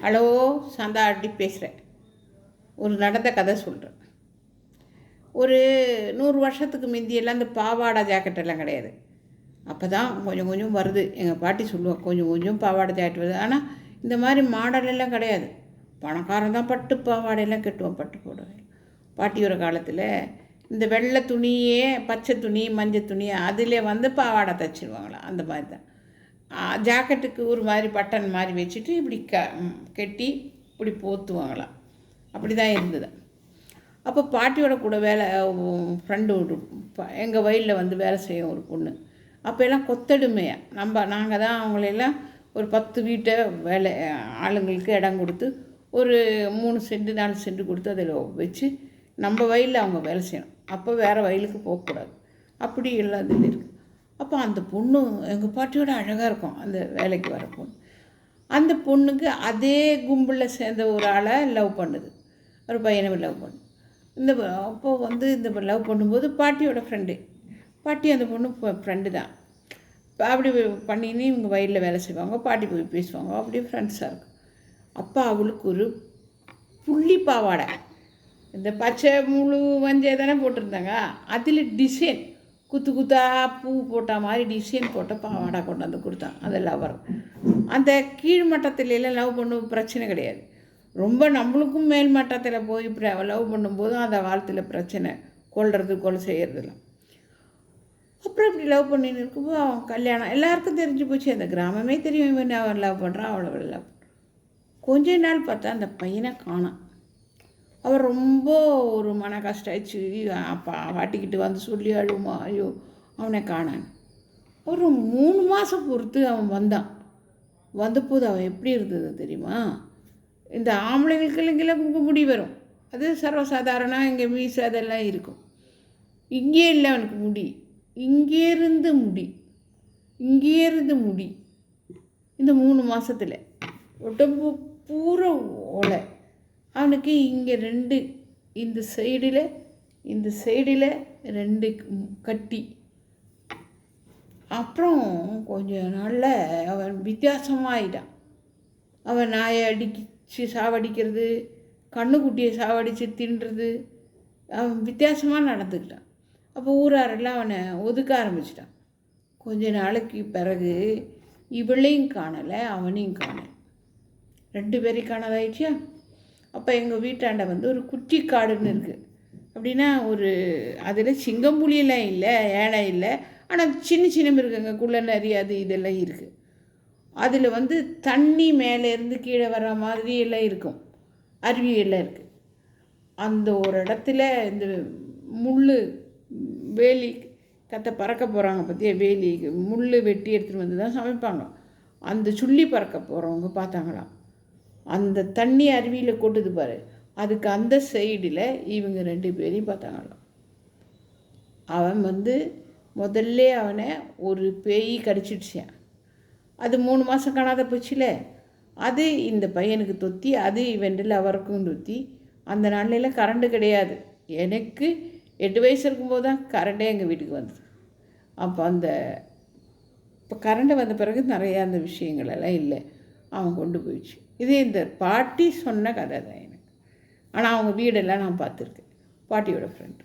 Hello, Shantha aunty பேசுகிறேன். ஒரு நடந்த கதை சொல்கிறேன். ஒரு 100 வருஷத்துக்கு முந்தியெல்லாம் இந்த பாவாடை ஜாக்கெட்டெல்லாம் கிடையாது. அப்போ தான் கொஞ்சம் கொஞ்சம் வருது. எங்கள் பாட்டி சொல்லுவாள், கொஞ்சம் கொஞ்சம் பாவாடை ஜாக்கெட் வருது. ஆனால் இந்த மாதிரி மாடலெல்லாம் கிடையாது. பணக்காரன் தான் பட்டு பாவாடையெல்லாம் கட்டுவான், பட்டு போடுவேன். பாட்டியோட காலத்தில் இந்த வெள்ளை துணியே, பச்சை துணி, மஞ்சள் துணி அதில் பாவாடை தைச்சிடுவாங்களாம். அந்த மாதிரி தான் ஜாக்கெட்டுக்கு ஒரு மாதிரி பட்டன் மாதிரி வச்சுட்டு இப்படி கட்டி இப்படி போத்துவாங்களாம். அப்படி தான் இருந்தது. அப்போ பாட்டியோட கூட வேலை ஃப்ரெண்டு ஒரு எங்கள் வயலில் வேலை செய்யும் ஒரு பொண்ணு. அப்போ எல்லாம் கொத்தடிமையாக நாங்கள் தான் அவங்களெல்லாம் ஒரு 10 வீட்டை வேலை ஆளுங்களுக்கு இடம் கொடுத்து ஒரு 3 சென்ட் 4 சென்ட் கொடுத்து அதில் வச்சு நம்ம வயலில் அவங்க வேலை செய்யணும். அப்போ வேறு வயலுக்கு போகக்கூடாது. அப்படி எல்லாம் இதில் இருக்குது. அப்போ அந்த பொண்ணு எங்கள் பாட்டியோட அழகாக இருக்கும். அந்த வேலைக்கு வர பொண்ணு, அந்த பொண்ணுக்கு அதே கும்பலில் சேர்ந்த ஒரு ஆளை லவ் பண்ணுது. ஒரு பையனை லவ் பண்ணுது. அப்போது இந்த லவ் பண்ணும்போது பாட்டியோட ஃப்ரெண்டு, பாட்டி அந்த பொண்ணு ஃப்ரெண்டு தான். அப்படி பண்ணின்னு இவங்க வயலில் வேலை செய்வாங்க, பாட்டி போய் பேசுவாங்க, அப்படியே ஃப்ரெண்ட்ஸாக இருக்கும். அப்போ அவளுக்கு ஒரு புள்ளி பாவாடை, இந்த பச்சை முழு மஞ்சள் தானே போட்டிருந்தாங்க, அதில் டிசைன் குத்து குத்தா பூ போட்ட மாதிரி டிசைன் போட்ட பாவாடை கொண்டாந்து கொடுத்தான் அந்த லவர். அந்த கீழ்மட்டத்திலெல்லாம் லவ் பண்ண பிரச்சனை கிடையாது. ரொம்ப நம்மளுக்கும் மேல் மட்டத்தில் போய் லவ் பண்ணும்போதும் அந்த காலத்தில் பிரச்சனை, கொலை செய்கிறதுலாம். அப்புறம் இப்படி லவ் பண்ணின்னு இருக்கும்போது அவன் கல்யாணம் எல்லாருக்கும் தெரிஞ்சு போச்சு. அந்த கிராமமே தெரியும் இவன் அவன் லவ் பண்ணுறான், அவளை லவ். கொஞ்ச நாள் பார்த்தா அந்த பையனை காணான். அவர் ரொம்ப ஒரு மன கஷ்டாச்சு. அப்பா வாட்டிக்கிட்டு சொல்லி அழுமா, ஐயோ அவனை காணான். ஒரு 3 மாதம் பொறுத்து அவன் வந்தபோது அவன் எப்படி இருந்தது தெரியுமா? இந்த ஆம்பளைங்களுக்கெல்லாம் முடி வரும், அது சர்வசாதாரணம். இங்கே மீசை அதெல்லாம் இருக்கும். இங்கே இல்லை அவனுக்கு முடி, இங்கேருந்து முடி இந்த 3 மாதத்தில் உடம்பு பூரா ஓலை. அவனுக்கு இங்கே 2 இந்த சைடில் 2 கட்டி. அப்புறம் கொஞ்ச நாளில் அவன் வித்தியாசமாகிட்டான். அவன் நாயை அடிச்சு சாவடிக்கிறது, கண்ணுக்குட்டியை சாவடித்து தின்றது, அவன் வித்தியாசமாக நடந்துக்கிட்டான். அப்போ ஊராரெல்லாம் அவனை ஒதுக்க ஆரம்பிச்சிட்டான். கொஞ்ச நாளைக்கு பிறகு இவளையும் காணலை, அவனையும் காணலை, 2 பேரையும் காணாதாயிடுச்சா. அப்போ எங்கள் வீட்டாண்ட ஒரு குட்டி காடுன்னு இருக்குது. அப்படின்னா ஒரு அதில் சிங்கம்புலியெல்லாம் இல்லை, யானை இல்லை, ஆனால் சின்ன மிருகங்க, குள்ள நரி அது இதெல்லாம் இருக்குது. அதில் தண்ணி மேலேருந்து கீழே வர மாதிரி எல்லாம் இருக்கும், அருவி எல்லாம் இருக்குது. அந்த ஒரு இடத்துல இந்த முள் வேலி பறக்க போகிறாங்க பார்த்தியா, வேலி முள் வெட்டி எடுத்துகிட்டு தான் சமைப்பாங்க. அந்த சுள்ளி பறக்க போகிறவங்க பார்த்தாங்களாம். அந்த தண்ணி அருவியில் கொட்டுது பாரு, அதுக்கு அந்த சைடில் இவங்க 2 பேரையும் பார்த்தாங்களாம். அவன் முதல்ல அவனை ஒரு பேய் கடிச்சிடுச்சான். அது 3 மாதம் காணாத போச்சுல, அது இந்த பையனுக்கு தொத்தி, அது இவன்டில் அவருக்கும் தொத்தி. அந்த நாளில் கரண்ட்டு கிடையாது. எனக்கு 8 வயசு இருக்கும்போது தான் கரண்டே எங்கள் வீட்டுக்கு வந்தது. அப்போ இப்போ கரண்ட்டு வந்த பிறகு நிறையா அந்த விஷயங்களெல்லாம் இல்லை, அவன் கொண்டு போயிடுச்சு. இதே இந்த பாட்டி சொன்ன கதை தான் எனக்கு. ஆனால் அவங்க வீடெல்லாம் நான் பார்த்துருக்கேன், பாட்டியோட ஃப்ரெண்டு.